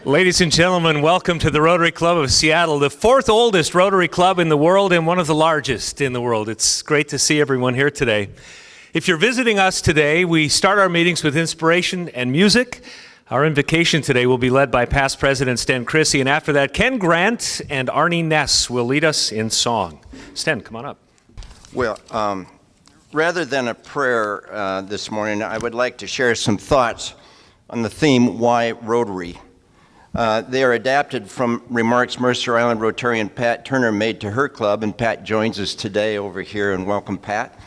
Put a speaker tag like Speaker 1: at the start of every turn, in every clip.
Speaker 1: Ladies and gentlemen, welcome to the Rotary Club of Seattle, the fourth oldest Rotary Club in the world and one of the largest in the world. It's great to see everyone here today. If you're visiting us today, we start our meetings with inspiration and music. Our invocation today will be led by past President Sten Chrissy, and after that, Ken Grant and Arnie Ness will lead us in song. Sten, come on up.
Speaker 2: Well, rather than a prayer this morning, I would like to share some thoughts on the theme, Why Rotary? They are adapted from remarks Mercer Island Rotarian Pat Turner made to her club, and Pat joins us today over here, and welcome, Pat.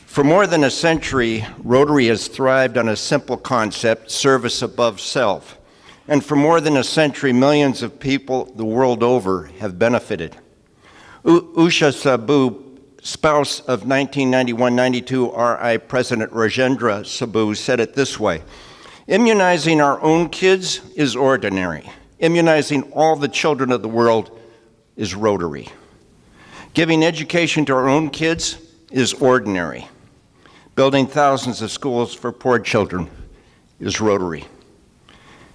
Speaker 2: For more than a century, Rotary has thrived on a simple concept, service above self. And for more than a century, millions of people the world over have benefited. Usha Sabu, spouse of 1991-92 RI President Rajendra Sabu, said it this way: immunizing our own kids is ordinary. Immunizing all the children of the world is Rotary. Giving education to our own kids is ordinary. Building thousands of schools for poor children is Rotary.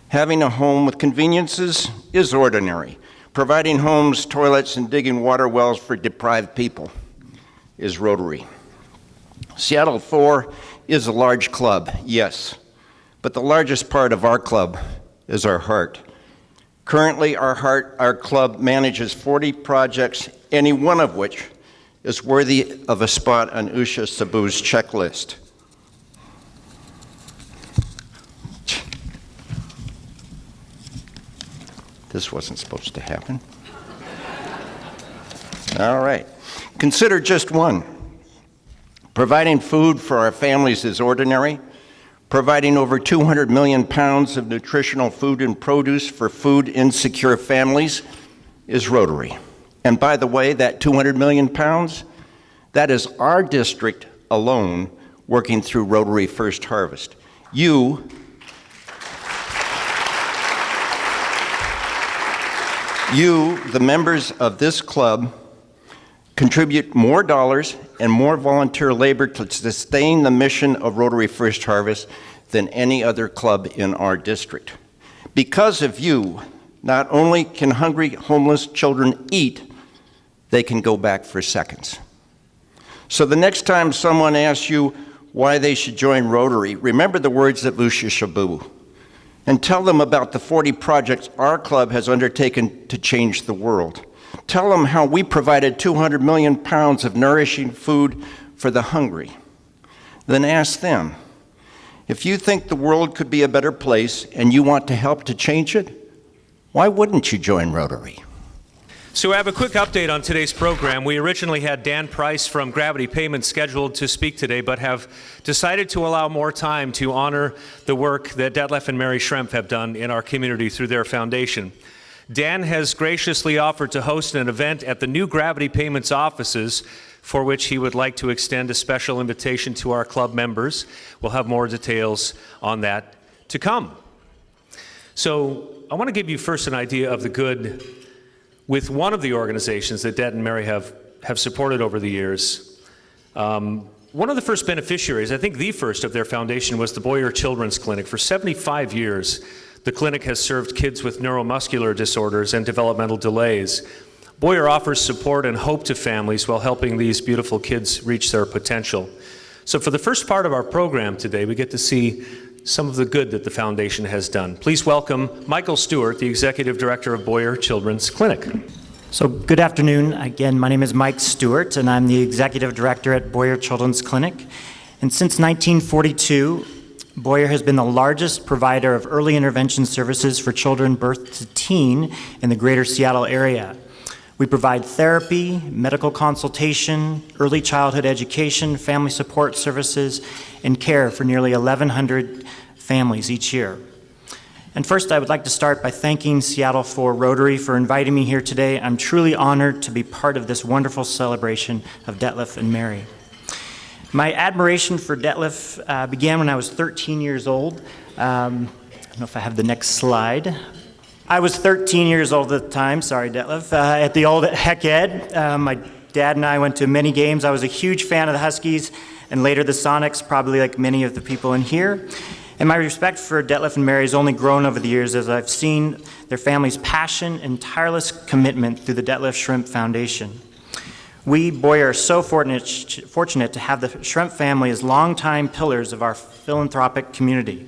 Speaker 2: Having a home with conveniences is ordinary. Providing homes, toilets, and digging water wells for deprived people is Rotary. Seattle 4 is a large club, yes. But the largest part of our club is our heart. Currently, our club manages 40 projects, any one of which is worthy of a spot on Usha Sabu's checklist. This wasn't supposed to happen. All right. Consider just one. Providing food for our families is ordinary. Providing over 200 million pounds of nutritional food and produce for food-insecure families is Rotary. And by the way, that 200 million pounds, that is our district alone working through Rotary First Harvest. You, the members of this club, contribute more dollars and more volunteer labor to sustain the mission of Rotary First Harvest than any other club in our district. Because of you, not only can hungry, homeless children eat, they can go back for seconds. So the next time someone asks you why they should join Rotary, remember the words of Usha Sabu and tell them about the 40 projects our club has undertaken to change the world. Tell them how we provided 200 million pounds of nourishing food for the hungry. Then ask them, if you think the world could be a better place and you want to help to change it, why wouldn't you join Rotary?
Speaker 1: So I have a quick update on today's program. We originally had Dan Price from Gravity Payments scheduled to speak today, but have decided to allow more time to honor the work that Detlef and Mary Schrempf have done in our community through their foundation. Dan has graciously offered to host an event at the new Gravity Payments offices, for which he would like to extend a special invitation to our club members. We'll have more details on that to come. So I want to give you first an idea of the good with one of the organizations that Det and Mary have supported over the years. One of the first beneficiaries, I think the first of their foundation, was the Boyer Children's Clinic. For 75 years, the clinic has served kids with neuromuscular disorders and developmental delays. Boyer offers support and hope to families while helping these beautiful kids reach their potential. So for the first part of our program today, we get to see some of the good that the foundation has done. Please welcome Michael Stewart, the Executive Director of Boyer Children's Clinic.
Speaker 3: So good afternoon. Again, my name is Mike Stewart, and I'm the Executive Director at Boyer Children's Clinic. And since 1942, Boyer has been the largest provider of early intervention services for children birth to teen in the greater Seattle area. We provide therapy, medical consultation, early childhood education, family support services, and care for nearly 1,100 families each year. And first, I would like to start by thanking Seattle 4 Rotary for inviting me here today. I'm truly honored to be part of this wonderful celebration of Detlef and Mary. My admiration for Detlef began when I was 13 years old. I don't know if I have the next slide. I was 13 years old at the time, sorry Detlef, at the old Heck Ed. My dad and I went to many games. I was a huge fan of the Huskies and later the Sonics, probably like many of the people in here. And my respect for Detlef and Mary has only grown over the years as I've seen their family's passion and tireless commitment through the Detlef Shrimp Foundation. We, Boyer, are so fortunate to have the Shrimp family as longtime pillars of our philanthropic community.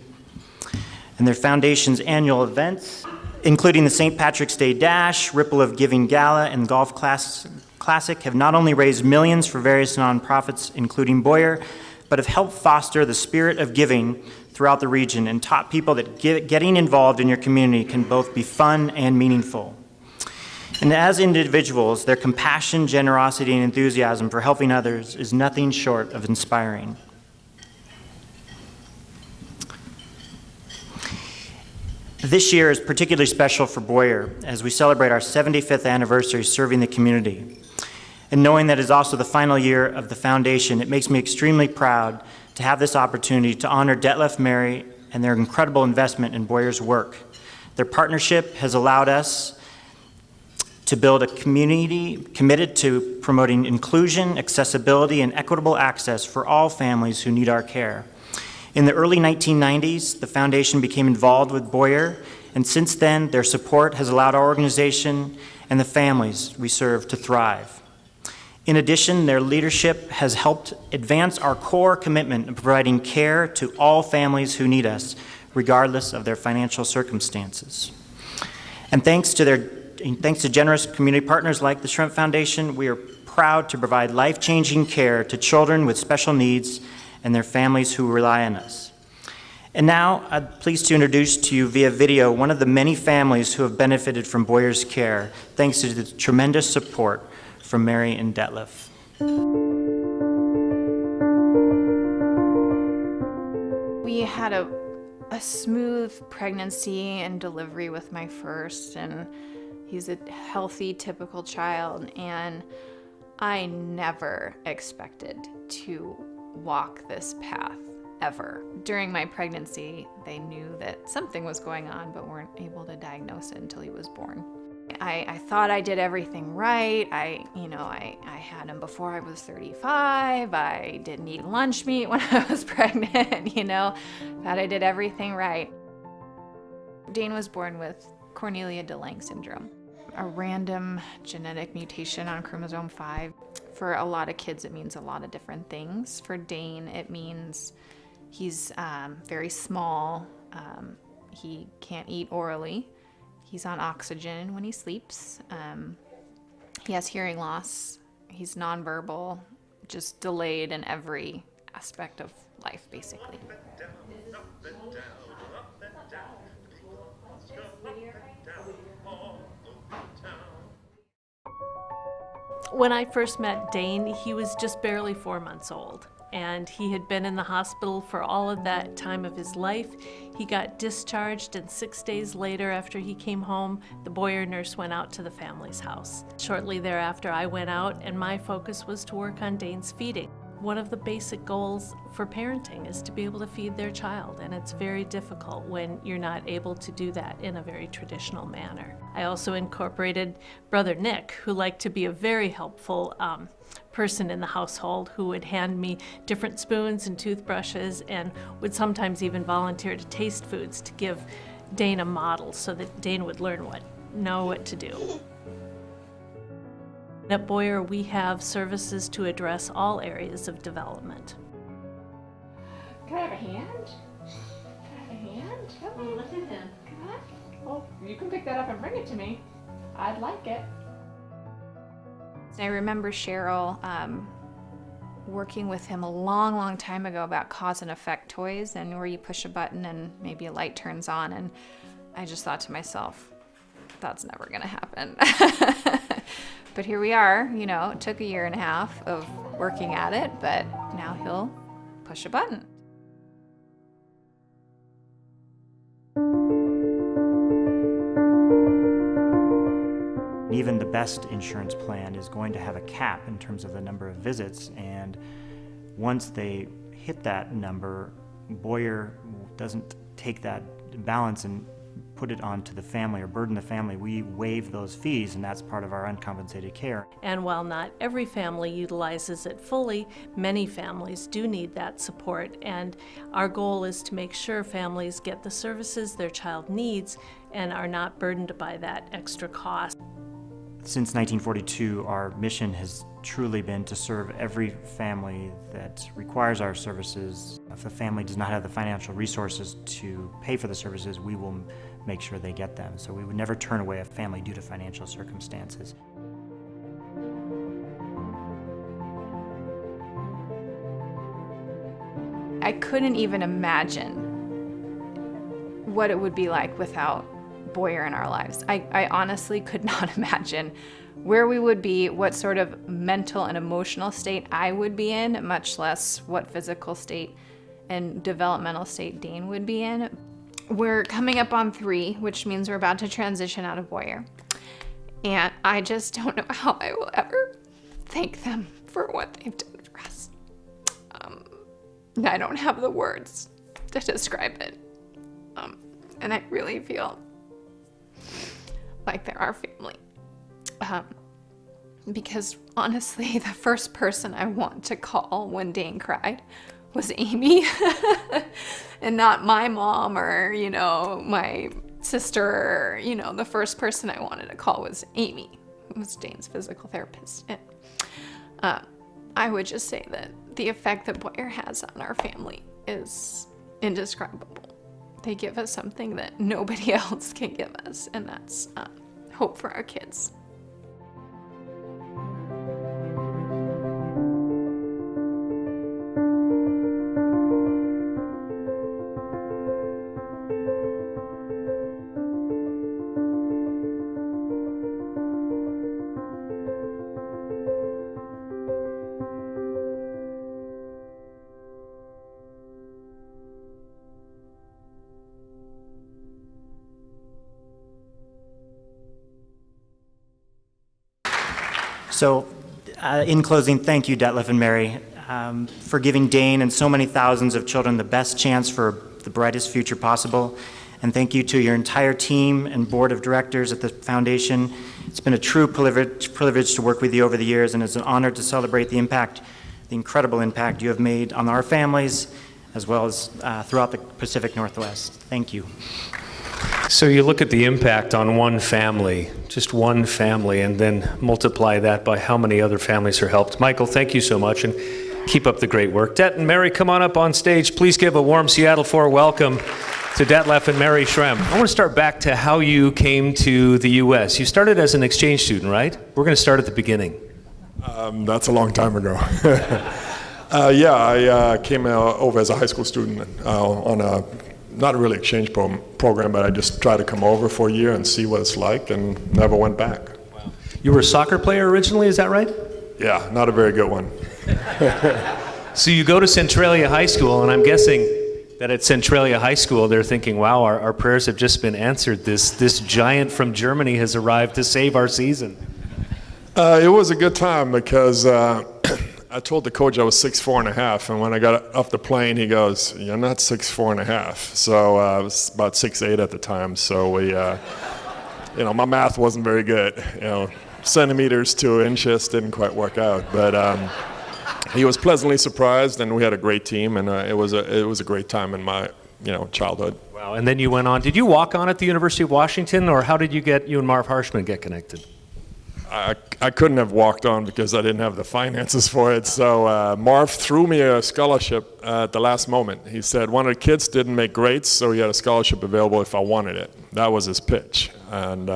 Speaker 3: And their foundation's annual events, including the St. Patrick's Day Dash, Ripple of Giving Gala, and Golf Classic, have not only raised millions for various nonprofits, including Boyer, but have helped foster the spirit of giving throughout the region and taught people that getting involved in your community can both be fun and meaningful. And as individuals, their compassion, generosity, and enthusiasm for helping others is nothing short of inspiring. This year is particularly special for Boyer as we celebrate our 75th anniversary serving the community. And knowing that it is also the final year of the foundation, it makes me extremely proud to have this opportunity to honor Detlef, Mary, and their incredible investment in Boyer's work. Their partnership has allowed us to build a community committed to promoting inclusion, accessibility, and equitable access for all families who need our care. In the early 1990s, the foundation became involved with Boyer, and since then, their support has allowed our organization and the families we serve to thrive. In addition, their leadership has helped advance our core commitment of providing care to all families who need us, regardless of their financial circumstances. And thanks to generous community partners like the Shrimp Foundation, we are proud to provide life-changing care to children with special needs and their families who rely on us. And now, I'm pleased to introduce to you via video one of the many families who have benefited from Boyer's care, thanks to the tremendous support from Marian and Detlef.
Speaker 4: We had a smooth pregnancy and delivery with my first, and he's a healthy, typical child, and I never expected to walk this path ever. During my pregnancy, they knew that something was going on, but weren't able to diagnose it until he was born. I thought I did everything right. I had him before I was 35. I didn't eat lunch meat when I was pregnant, thought I did everything right. Dane was born with Cornelia de Lange syndrome, a random genetic mutation on chromosome 5. For a lot of kids, it means a lot of different things. For Dane, it means he's very small. He can't eat orally. He's on oxygen when he sleeps. He has hearing loss. He's nonverbal, just delayed in every aspect of life, basically.
Speaker 5: When I first met Dane, he was just barely 4 months old, and he had been in the hospital for all of that time of his life. He got discharged, and 6 days later, after he came home, the Boyer nurse went out to the family's house. Shortly thereafter, I went out, and my focus was to work on Dane's feeding. One of the basic goals for parenting is to be able to feed their child, and it's very difficult when you're not able to do that in a very traditional manner. I also incorporated Brother Nick, who liked to be a very helpful person in the household, who would hand me different spoons and toothbrushes and would sometimes even volunteer to taste foods to give Dane a model so that Dane would know what to do. At Boyer, we have services to address all areas of development.
Speaker 6: Can I have a hand? Can I have a hand? Come on.
Speaker 5: Look at him.
Speaker 6: Come on. Well, you can pick that up and bring it to me. I'd like it.
Speaker 4: I remember Cheryl working with him a long, long time ago about cause and effect toys, and where you push a button and maybe a light turns on, and I just thought to myself, that's never gonna happen. But here we are, it took 1.5 years of working at it, but now he'll push a button.
Speaker 3: Even the best insurance plan is going to have a cap in terms of the number of visits, and once they hit that number, Boyer doesn't take that balance and put it onto the family or burden the family, we waive those fees, and that's part of our uncompensated care.
Speaker 5: And while not every family utilizes it fully, many families do need that support. And our goal is to make sure families get the services their child needs and are not burdened by that extra cost.
Speaker 3: Since 1942, our mission has truly been to serve every family that requires our services. If a family does not have the financial resources to pay for the services, we will make sure they get them. So we would never turn away a family due to financial circumstances.
Speaker 4: I couldn't even imagine what it would be like without Boyer in our lives. I honestly could not imagine where we would be, what sort of mental and emotional state I would be in, much less what physical state and developmental state Dane would be in. We're coming up on 3, which means we're about to transition out of Boyer. And I just don't know how I will ever thank them for what they've done for us. I don't have the words to describe it. And I really feel like they're our family. Because honestly, the first person I want to call when Dane cried was Amy. And not my mom or, my sister. The first person I wanted to call was Amy, who was Dane's physical therapist. And I would just say that the effect that Boyer has on our family is indescribable. They give us something that nobody else can give us, and that's hope for our kids.
Speaker 3: So, in closing, thank you, Detlef and Mary, for giving Dane and so many thousands of children the best chance for the brightest future possible. And thank you to your entire team and board of directors at the foundation. It's been a true privilege to work with you over the years, and it's an honor to celebrate the incredible impact you have made on our families, as well as throughout the Pacific Northwest. Thank you.
Speaker 1: So you look at the impact on one family, just one family, and then multiply that by how many other families are helped. Michael, thank you so much, and keep up the great work. Det and Mary, come on up on stage. Please give a warm Seattle 4 welcome to Detlef and Mary Schrem. I want to start back to how you came to the U.S. You started as an exchange student, right? We're going to start at the beginning.
Speaker 7: That's a long time ago. I came over as a high school student on a not a really exchange program, but I just tried to come over for a year and see what it's like, and never went back.
Speaker 1: Wow. You were a soccer player originally, is that right?
Speaker 7: Yeah, not a very good one.
Speaker 1: So you go to Centralia High School, and I'm guessing that at Centralia High School they're thinking, wow, our prayers have just been answered. This giant from Germany has arrived to save our season.
Speaker 7: It was a good time because I told the coach I was 6'4.5", and when I got off the plane, he goes, "You're not 6'4.5". So I was about 6'8" at the time. So we, my math wasn't very good. Centimeters to inches didn't quite work out. But he was pleasantly surprised, and we had a great team, and it was a great time in my childhood.
Speaker 1: Wow! And then you went on. Did you walk on at the University of Washington, or how did you and Marv Harshman get connected?
Speaker 7: I couldn't have walked on because I didn't have the finances for it. So Marv threw me a scholarship at the last moment. He said one of the kids didn't make grades, so he had a scholarship available if I wanted it. That was his pitch, and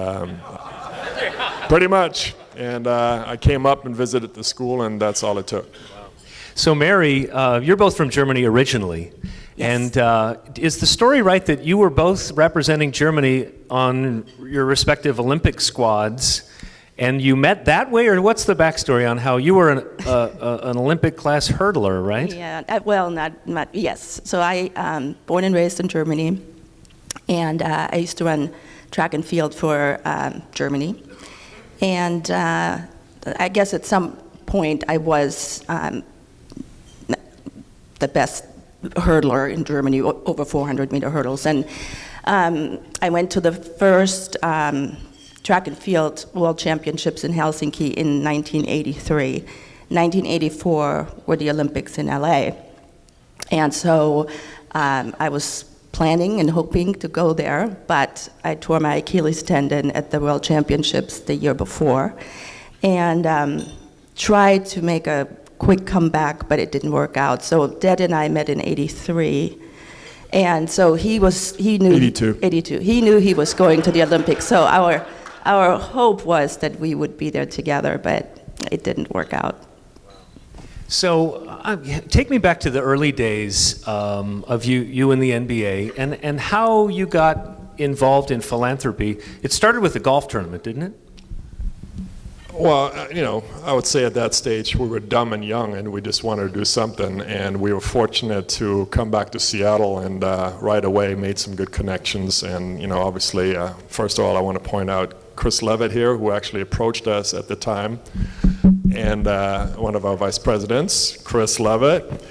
Speaker 7: pretty much. And I came up and visited the school, and that's all it took.
Speaker 1: Wow. So Mary, you're both from Germany originally.
Speaker 8: Yes.
Speaker 1: And is the story right that you were both representing Germany on your respective Olympic squads? And you met that way, or what's the backstory on how you were an Olympic-class hurdler, right?
Speaker 8: Yeah, well, not yes. So I born and raised in Germany, and I used to run track and field for Germany. And I guess at some point I was the best hurdler in Germany, over 400-meter hurdles. And I went to the first track and field world championships in Helsinki in 1983. 1984 were the Olympics in LA. And so I was planning and hoping to go there, but I tore my Achilles tendon at the World Championships the year before, and tried to make a quick comeback, but it didn't work out. So Dad and I met in '83, and so he knew
Speaker 7: 82.
Speaker 8: 82. He knew he was going to the Olympics. So our hope was that we would be there together, but it didn't work out.
Speaker 1: So take me back to the early days of you in the NBA and how you got involved in philanthropy. It started with a golf tournament, didn't it?
Speaker 7: Well, I would say at that stage we were dumb and young, and we just wanted to do something. And we were fortunate to come back to Seattle, and right away made some good connections. And obviously, first of all, I want to point out Chris Levitt here, who actually approached us at the time, and one of our vice presidents, Chris Levitt,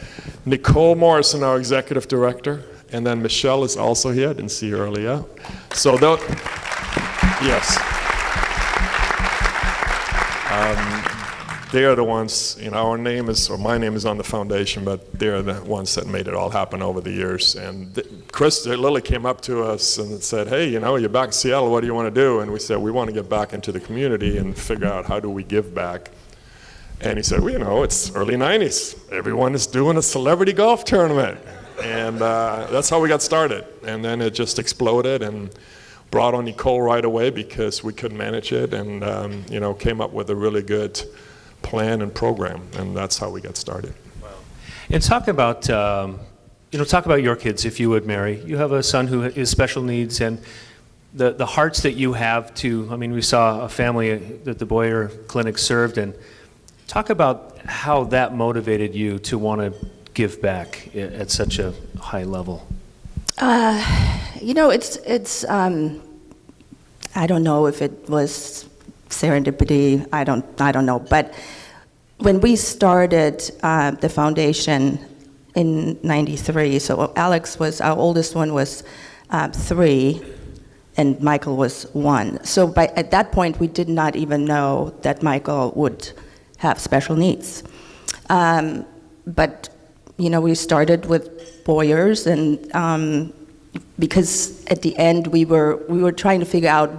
Speaker 7: Nicole Morrison, our executive director, and then Michelle is also here. I didn't see her earlier. So yes. They are the ones, my name is on the foundation, but they're the ones that made it all happen over the years. And Chris literally came up to us and said, hey, you're back in Seattle, what do you want to do? And we said, we want to get back into the community and figure out how do we give back. And he said, well, it's early 90s. Everyone is doing a celebrity golf tournament. And that's how we got started. And then it just exploded, and brought on Nicole right away because we couldn't manage it, and came up with a really good plan and program, and that's how we got started.
Speaker 1: Wow. And talk about your kids, if you would, Mary. You have a son who is special needs, and the hearts that you have to. We saw a family that the Boyer Clinic served, and talk about how that motivated you to want to give back at such a high level.
Speaker 8: It's I don't know if it was serendipity. I don't know. But when we started the foundation in '93, so Alex was our oldest one was 3, and Michael was 1. So at that point, we did not even know that Michael would have special needs. But we started with Boyers, and because at the end we were trying to figure out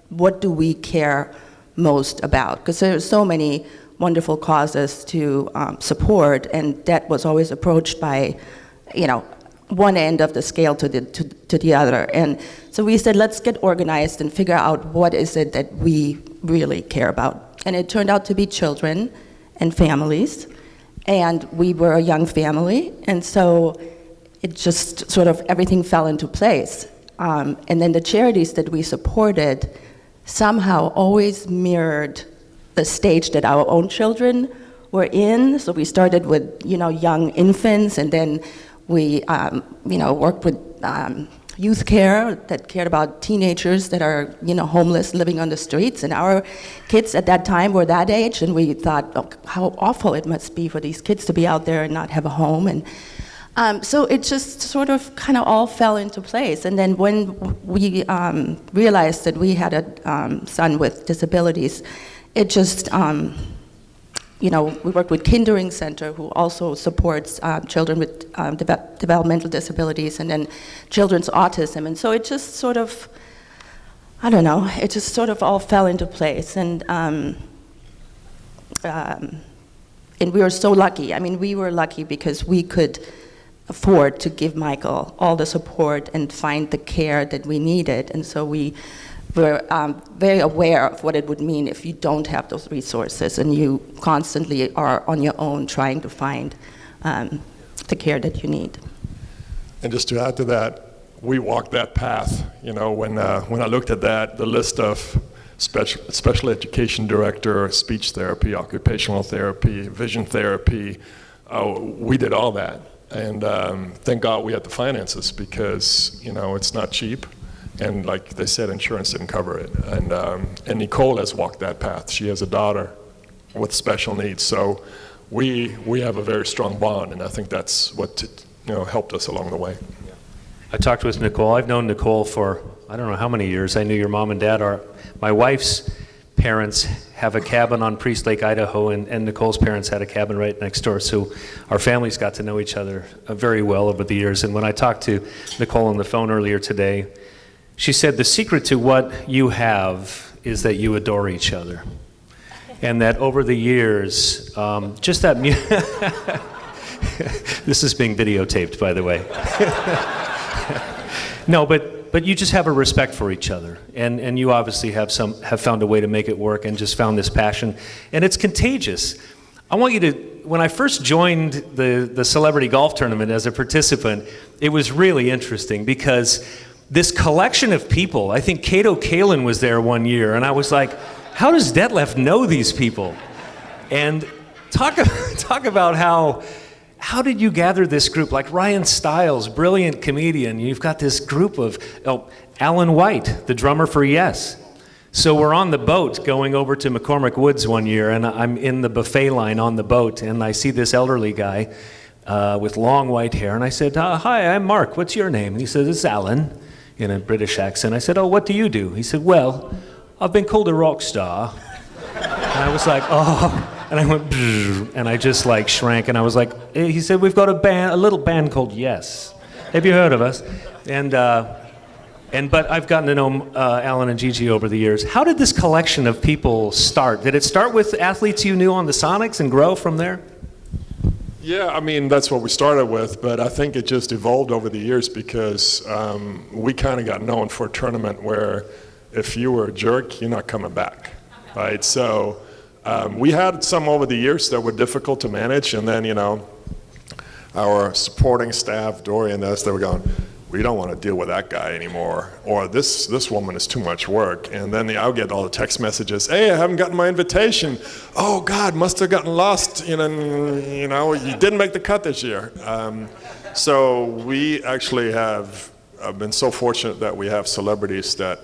Speaker 8: what do we care most about, because there are so many wonderful causes to support, and that was always approached by one end of the scale to the other. And so we said, let's get organized and figure out what is it that we really care about. And it turned out to be children and families, and we were a young family, and so it just sort of everything fell into place. And then the charities that we supported somehow always mirrored the stage that our own children were in. So we started with young infants, and then we worked with youth care that cared about teenagers that are homeless, living on the streets. And our kids at that time were that age, and we thought, oh, how awful it must be for these kids to be out there and not have a home. And so it just sort of kind of all fell into place. And then when we realized that we had a son with disabilities, it just, we worked with Kindering Center, who also supports children with developmental disabilities, and then children's autism. And so it just sort of, it just sort of all fell into place. And we were so lucky. We were lucky because we could afford to give Michael all the support and find the care that we needed. And so we were very aware of what it would mean if you don't have those resources and you constantly are on your own trying to find the care that you need.
Speaker 7: And just to add to that, we walked that path. When I looked at the list of special education director, speech therapy, occupational therapy, vision therapy, we did all that. And thank God we had the finances, because it's not cheap, and like they said, insurance didn't cover it. And Nicole has walked that path. She has a daughter with special needs, so we have a very strong bond, and I think that's what helped us along the way.
Speaker 1: I talked with Nicole. I've known Nicole for, I don't know how many years. I knew your mom and dad. My wife's parents have a cabin on Priest Lake, Idaho, and Nicole's parents had a cabin right next door. So our families got to know each other very well over the years. And when I talked to Nicole on the phone earlier today, she said the secret to what you have is that you adore each other. And that over the years, just that... This is being videotaped, by the way. No, but you just have a respect for each other, and you obviously have found a way to make it work and just found this passion, and it's contagious. I want you to, when I first joined the celebrity golf tournament as a participant, it was really interesting because this collection of people, I think Cato Kalin was there one year, and I was like, how does Detlef know these people? And talk about how did you gather this group? Like Ryan Stiles, brilliant comedian. You've got this group of, Alan White, the drummer for Yes. So we're on the boat going over to McCormick Woods one year, and I'm in the buffet line on the boat, and I see this elderly guy with long white hair, and I said, hi, I'm Mark, what's your name? And he said, it's Alan, in a British accent. I said, oh, what do you do? He said, well, I've been called a rock star. And I was like, oh... And I went, and I just like shrank, and I was like, he said, we've got a little band called Yes. Have you heard of us? But I've gotten to know Alan and Gigi over the years. How did this collection of people start? Did it start with athletes you knew on the Sonics and grow from there?
Speaker 7: Yeah, I mean, that's what we started with, but I think it just evolved over the years because we kind of got known for a tournament where if you were a jerk, you're not coming back, right? So we had some over the years that were difficult to manage, and then, our supporting staff, Dory and us, they were going, we don't want to deal with that guy anymore, or this woman is too much work. And then I'll get all the text messages, hey, I haven't gotten my invitation. Oh, God, must have gotten lost, you didn't make the cut this year. So we actually have been so fortunate that we have celebrities that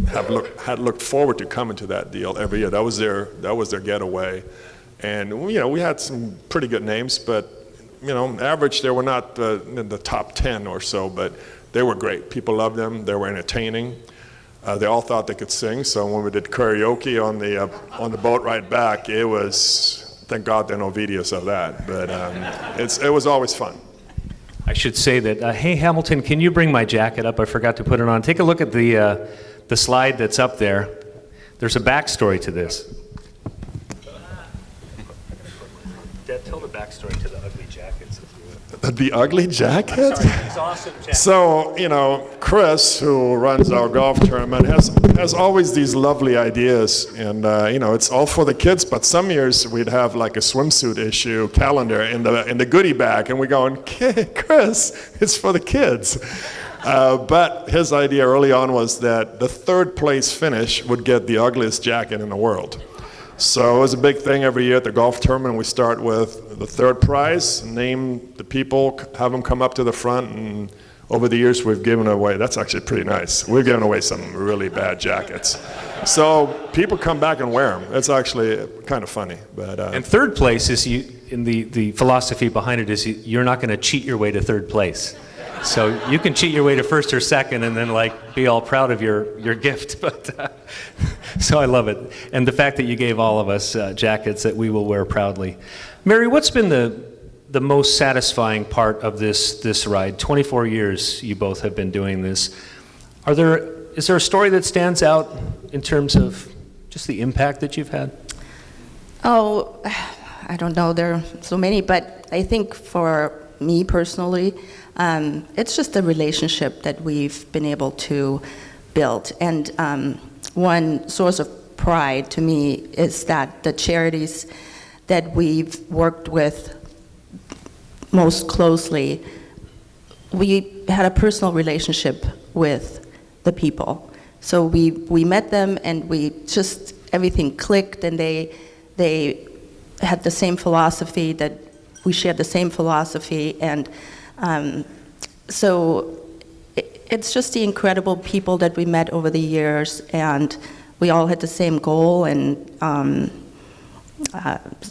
Speaker 7: had looked forward to coming to that deal every year. That was their getaway, and we had some pretty good names, but average they were not in the top 10 or so, but they were great. People loved them. They were entertaining. They all thought they could sing. So when we did karaoke on the boat right back, it was, thank God there are no videos of that, but it was always fun.
Speaker 1: I should say that, hey, Hamilton, can you bring my jacket up? I forgot to put it on. Take a look at the slide that's up there. There's a backstory to this. Dad, tell the backstory to the ugly jackets.
Speaker 7: The ugly jacket?
Speaker 1: Sorry, these awesome jackets.
Speaker 7: So, Chris, who runs our golf tournament, has always these lovely ideas, and it's all for the kids. But some years we'd have like a swimsuit issue calendar in the goodie bag, and we're going, Chris, it's for the kids. But his idea early on was that the third place finish would get the ugliest jacket in the world. So it was a big thing every year at the golf tournament. We start with the third prize, name the people, have them come up to the front, and over the years we've given away, that's actually pretty nice, we've given away some really bad jackets. So people come back and wear them. It's actually kind of funny. But
Speaker 1: and third place is, the philosophy behind it is you're not going to cheat your way to third place. So you can cheat your way to first or second and then be all proud of your gift. But so I love it. And the fact that you gave all of us jackets that we will wear proudly. Mary, what's been the most satisfying part of this ride? 24 years you both have been doing this. Is there a story that stands out in terms of just the impact that you've had?
Speaker 8: Oh, I don't know. There are so many, but I think for me personally, it's just the relationship that we've been able to build. And one source of pride to me is that the charities that we've worked with most closely, we had a personal relationship with the people. So we met them, and everything clicked, and they had the same philosophy, that we shared the same philosophy, and so it's just the incredible people that we met over the years, and we all had the same goal, and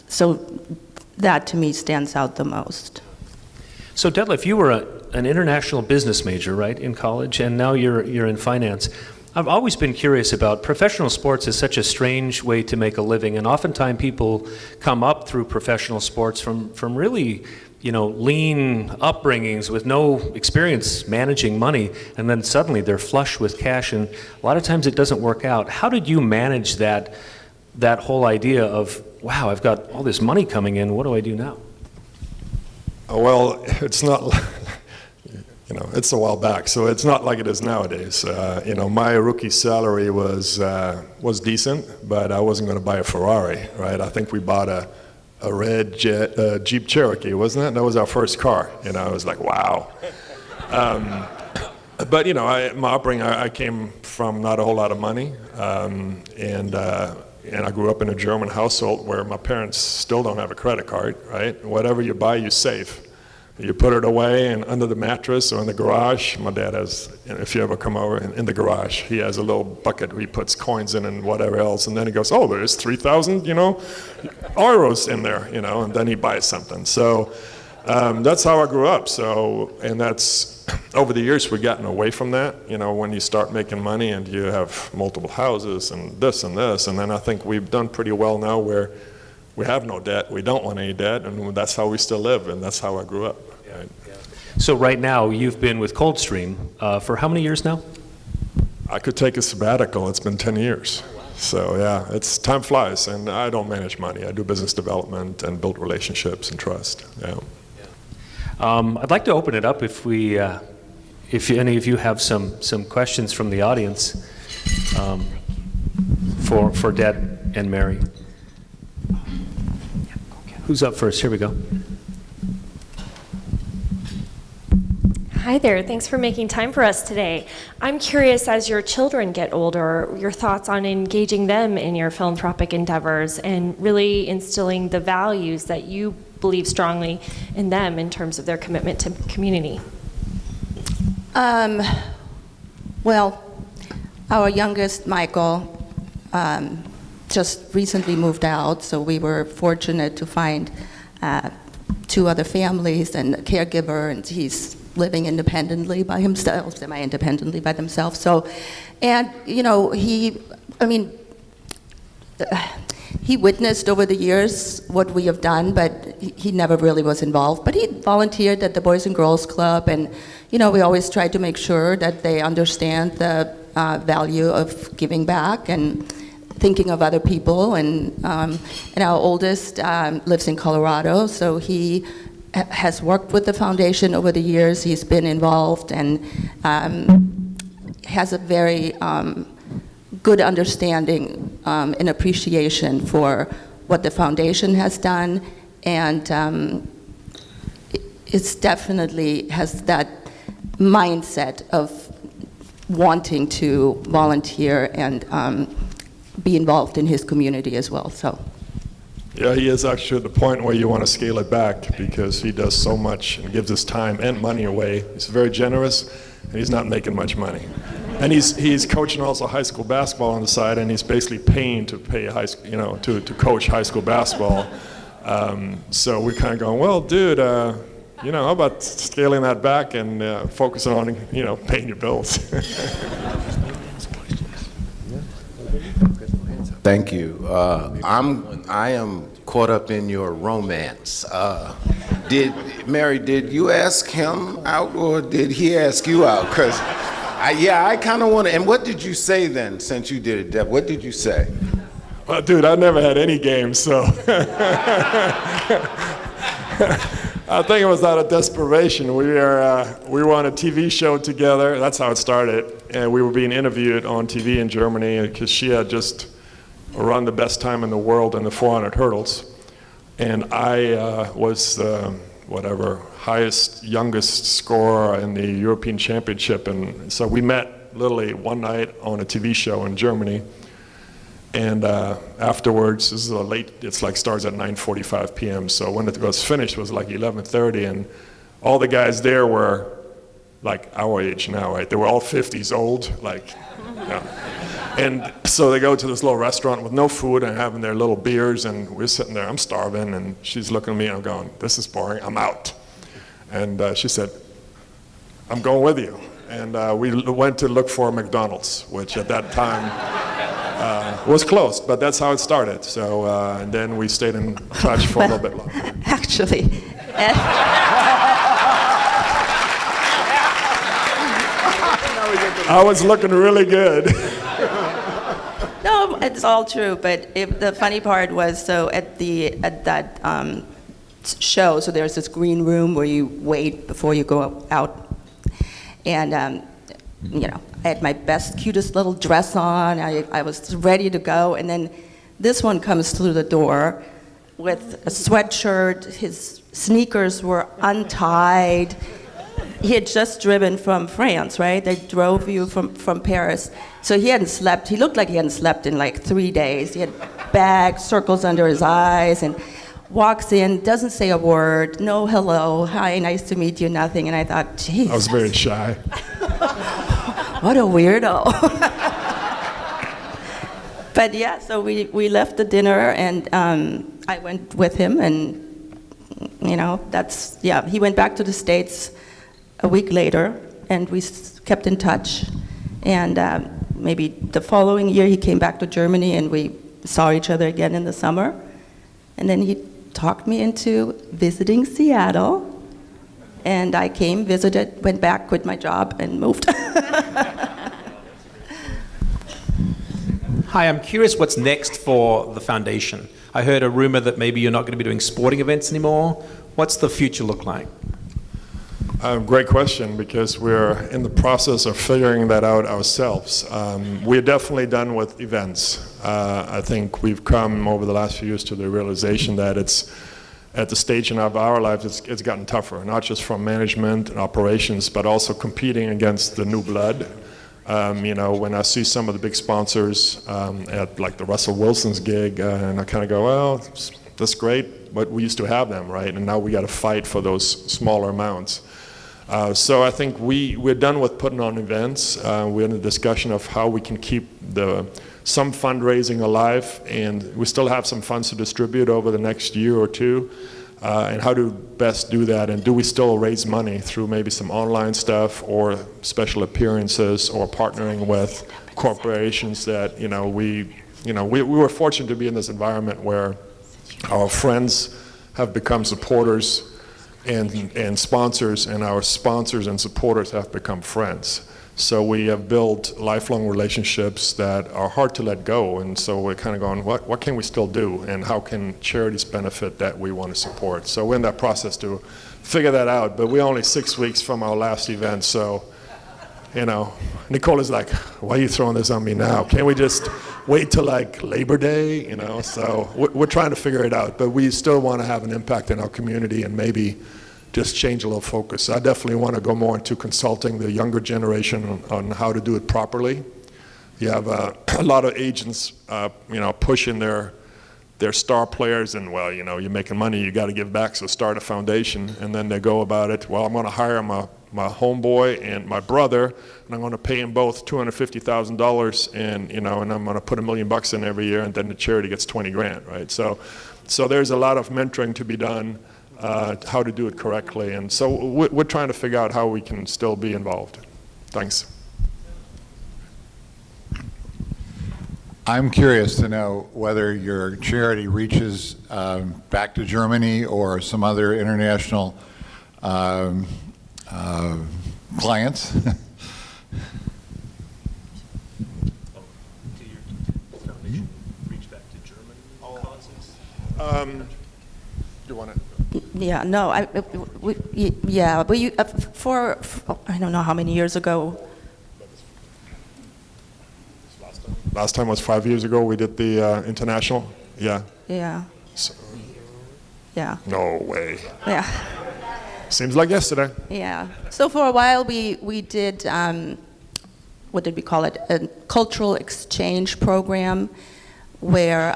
Speaker 8: so that to me stands out the most.
Speaker 1: So Detlef, you were an international business major, right, in college, and now you're in finance. I've always been curious about professional sports is such a strange way to make a living, and oftentimes people come up through professional sports from really, lean upbringings with no experience managing money, and then suddenly they're flush with cash, and a lot of times it doesn't work out. How did you manage that whole idea of, wow, I've got all this money coming in, what do I do now?
Speaker 7: Well, it's not, it's a while back, so it's not like it is nowadays. My rookie salary was decent, but I wasn't going to buy a Ferrari, right? I think we bought a red Jeep Cherokee, wasn't it? That was our first car. I was like, wow. But my upbringing, I came from not a whole lot of money, and I grew up in a German household where my parents still don't have a credit card, right? Whatever you buy, you save. You put it away and under the mattress or in the garage. My dad has, if you ever come over in the garage, he has a little bucket where he puts coins in and whatever else, and then he goes, oh, there's 3,000, euros in there, and then he buys something. So that's how I grew up. So, and that's, over the years, we've gotten away from that, when you start making money and you have multiple houses and this, and then I think we've done pretty well now where we have no debt, we don't want any debt, and that's how we still live, and that's how I grew up. Right?
Speaker 1: So right now, you've been with Coldstream for how many years now?
Speaker 7: I could take a sabbatical, it's been 10 years. So yeah, time flies, and I don't manage money. I do business development and build relationships and trust. Yeah.
Speaker 1: I'd like to open it up if any of you have some questions from the audience for Dad and Mary. Who's up first? Here we go.
Speaker 9: Hi there. Thanks for making time for us today. I'm curious, as your children get older, your thoughts on engaging them in your philanthropic endeavors and really instilling the values that you believe strongly in them in terms of their commitment to community.
Speaker 8: Well, our youngest, Michael, just recently moved out, so we were fortunate to find 2 other families and a caregiver, and he's living independently by himself, semi-independently by themselves. So, and he witnessed over the years what we have done, but he never really was involved. But he volunteered at the Boys and Girls Club, and we always try to make sure that they understand the value of giving back and thinking of other people. And our oldest lives in Colorado, so he has worked with the foundation over the years. He's been involved and has a very good understanding and appreciation for what the foundation has done, and it's definitely has that mindset of wanting to volunteer and be involved in his community as well. So.
Speaker 7: Yeah, he is actually at the point where you want to scale it back because he does so much and gives his time and money away. He's very generous, and he's not making much money. And he's coaching also high school basketball on the side, and he's basically paying to pay to coach high school basketball. So we're kind of going, well, dude, how about scaling that back and focusing on paying your bills.
Speaker 10: Thank you. I am caught up in your romance. Mary, did you ask him out or did he ask you out? Because, I kind of want to. And what did you say then, since you did it, Deb? What did you say?
Speaker 7: Well, dude, I never had any games, so. I think it was out of desperation. We were on a TV show together. That's how it started. And we were being interviewed on TV in Germany because she had just run the best time in the world in the 400 hurdles. And I was highest, youngest scorer in the European Championship. And so we met literally one night on a TV show in Germany. And afterwards, this is it's like starts at 9:45 p.m. So when it was finished, it was like 11:30. And all the guys there were like our age now, right? They were all 50s old, And so they go to this little restaurant with no food and having their little beers, and we're sitting there, I'm starving, and she's looking at me and I'm going, this is boring, I'm out. And she said, I'm going with you. And we went to look for McDonald's, which at that time was closed, but that's how it started. So, and then we stayed in touch for a little bit longer.
Speaker 8: Actually,
Speaker 7: I was looking really good.
Speaker 8: no, it's all true. But the funny part was, so at that show, so there's this green room where you wait before you go out, and I had my best, cutest little dress on. I was ready to go, and then this one comes through the door with a sweatshirt. His sneakers were untied. He had just driven from France, right? They drove you from Paris. So he hadn't slept. He looked like he hadn't slept in like 3 days. He had bags, circles under his eyes, and walks in, doesn't say a word, no hello, hi, nice to meet you, nothing. And I thought, geez.
Speaker 7: I was very shy.
Speaker 8: What a weirdo. But yeah, so we left the dinner, and I went with him, and he went back to the States a week later, and we kept in touch. And maybe the following year he came back to Germany, and we saw each other again in the summer. And then he talked me into visiting Seattle, and I came, visited, went back, quit my job, and moved.
Speaker 11: Hi, I'm curious what's next for the foundation. I heard a rumor that maybe you're not going to be doing sporting events anymore. What's the future look like?
Speaker 7: Great question, because we're in the process of figuring that out ourselves. We're definitely done with events. I think we've come over the last few years to the realization that it's at the stage in our lives, it's gotten tougher, not just from management and operations, but also competing against the new blood. When I see some of the big sponsors at like the Russell Wilson's gig, and I kind of go, well, that's great, but we used to have them, right? And now we got to fight for those smaller amounts. So I think we're done with putting on events. We're in a discussion of how we can keep some fundraising alive, and we still have some funds to distribute over the next year or two, and how to best do that, and do we still raise money through maybe some online stuff or special appearances or partnering with corporations that, we were fortunate to be in this environment where our friends have become supporters and sponsors, and our sponsors and supporters have become friends. So we have built lifelong relationships that are hard to let go, and so we're kind of going, what can we still do, and how can charities benefit that we want to support? So we're in that process to figure that out, but we're only 6 weeks from our last event, so, Nicole is like, why are you throwing this on me now? Can't we just wait till like Labor Day, So we're trying to figure it out, but we still want to have an impact in our community and maybe just change a little focus. I definitely want to go more into consulting the younger generation on how to do it properly. You have a lot of agents, pushing their star players, and you're making money, you got to give back, so start a foundation, and then they go about it. Well, I'm going to hire my homeboy and my brother, and I'm going to pay them both $250,000, and and I'm going to put $1 million in every year, and then the charity gets 20 grand, right? So there's a lot of mentoring to be done, how to do it correctly, and so we're trying to figure out how we can still be involved. Thanks.
Speaker 12: I'm curious to know whether your charity reaches back to Germany or some other international clients.
Speaker 7: You want to?
Speaker 8: Yeah, no, I don't know how many years ago.
Speaker 7: Last time was 5 years ago. We did the international. Yeah.
Speaker 8: Yeah.
Speaker 7: So,
Speaker 8: yeah.
Speaker 7: no way.
Speaker 8: Yeah.
Speaker 7: Seems like yesterday.
Speaker 8: Yeah. So for a while we did, what did we call it? A cultural exchange program where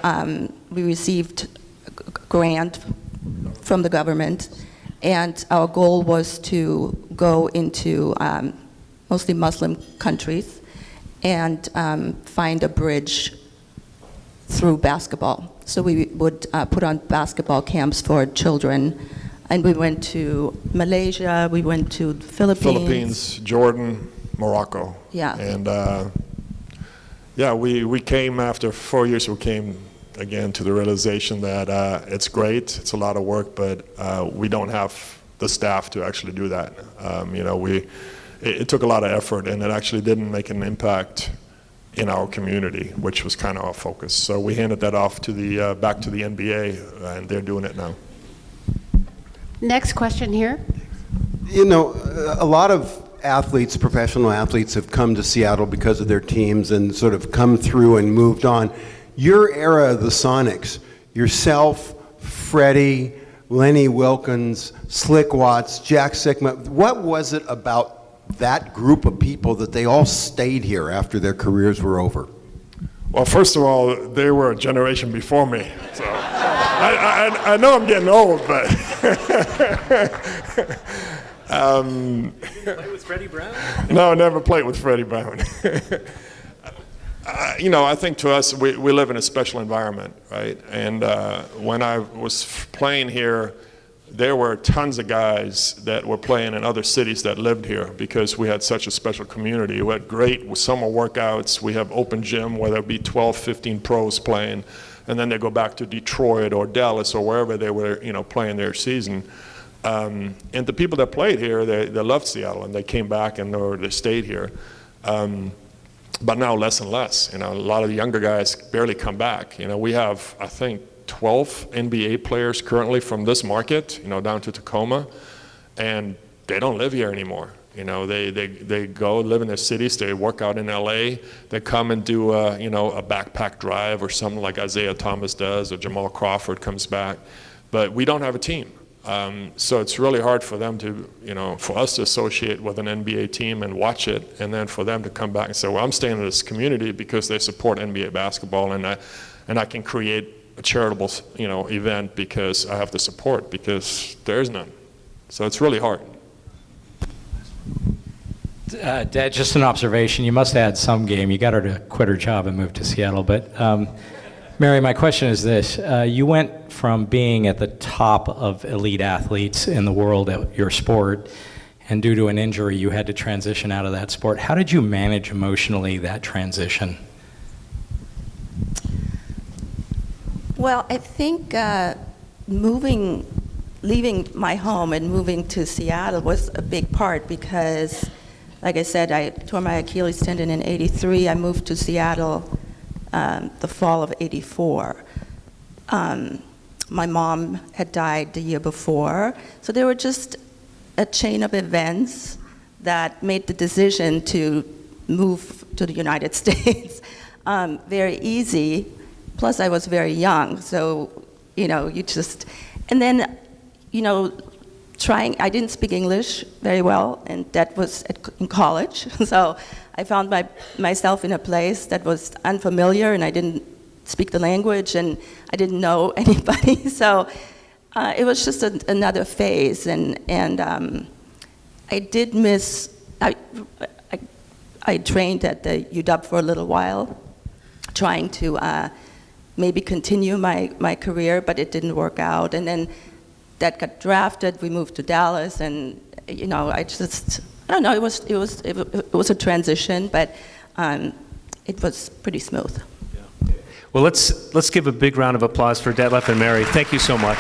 Speaker 8: we received a grant from the government, and our goal was to go into mostly Muslim countries and find a bridge through basketball. So we would put on basketball camps for children And we went to Malaysia, we went to the
Speaker 7: Philippines, Jordan, Morocco.
Speaker 8: Yeah.
Speaker 7: And we came after 4 years, we came again to the realization that it's great, it's a lot of work, but we don't have the staff to actually do that. It took a lot of effort, and it actually didn't make an impact in our community, which was kind of our focus. So we handed that off to the back to the NBA, and they're doing it now.
Speaker 6: Next question here.
Speaker 13: You know, a lot of athletes, professional athletes, have come to Seattle because of their teams and sort of come through and moved on. Your era of the Sonics, yourself, Freddie, Lenny Wilkins, Slick Watts, Jack Sikma, what was it about that group of people that they all stayed here after their careers were over?
Speaker 7: Well, first of all, they were a generation before me. So I know I'm getting old, but
Speaker 1: Play with Freddie Brown?
Speaker 7: no, never played with Freddie Brown. I think to us, we live in a special environment, right? And when I was playing here, there were tons of guys that were playing in other cities that lived here because we had such a special community. We had great summer workouts. We have open gym where there'd be 12, 15 pros playing, and then they go back to Detroit or Dallas or wherever they were, playing their season. And the people that played here, they loved Seattle, and they came back and they stayed here. But now less and less. A lot of the younger guys barely come back. We have, I think, 12 NBA players currently from this market, down to Tacoma, and they don't live here anymore. They go live in their cities. They work out in LA. They come and do a backpack drive or something like Isaiah Thomas does, or Jamal Crawford comes back. But we don't have a team. So it's really hard for them to, for us to associate with an NBA team and watch it, and then for them to come back and say, well, I'm staying in this community because they support NBA basketball, and I can create a charitable, event because I have the support, because there's none. So it's really hard.
Speaker 14: Dad, just an observation. You must have had some game. You got her to quit her job and move to Seattle. But Mary, my question is this. You went from being at the top of elite athletes in the world at your sport, and due to an injury, you had to transition out of that sport. How did you manage emotionally that transition?
Speaker 8: Well, I think leaving my home and moving to Seattle was a big part because, like I said, I tore my Achilles tendon in '83. I moved to Seattle the fall of '84. My mom had died the year before, so there were just a chain of events that made the decision to move to the United States very easy. Plus, I was very young, so, and then, I didn't speak English very well, and that was in college, so I found myself in a place that was unfamiliar, and I didn't speak the language, and I didn't know anybody, so it was just another phase, and I did miss, I trained at the UW for a little while, trying to maybe continue my career, but it didn't work out. And then Dad got drafted. We moved to Dallas, and I don't know. It was a transition, but it was pretty smooth.
Speaker 1: Yeah. Well, let's give a big round of applause for Detlef and Mary. Thank you so much.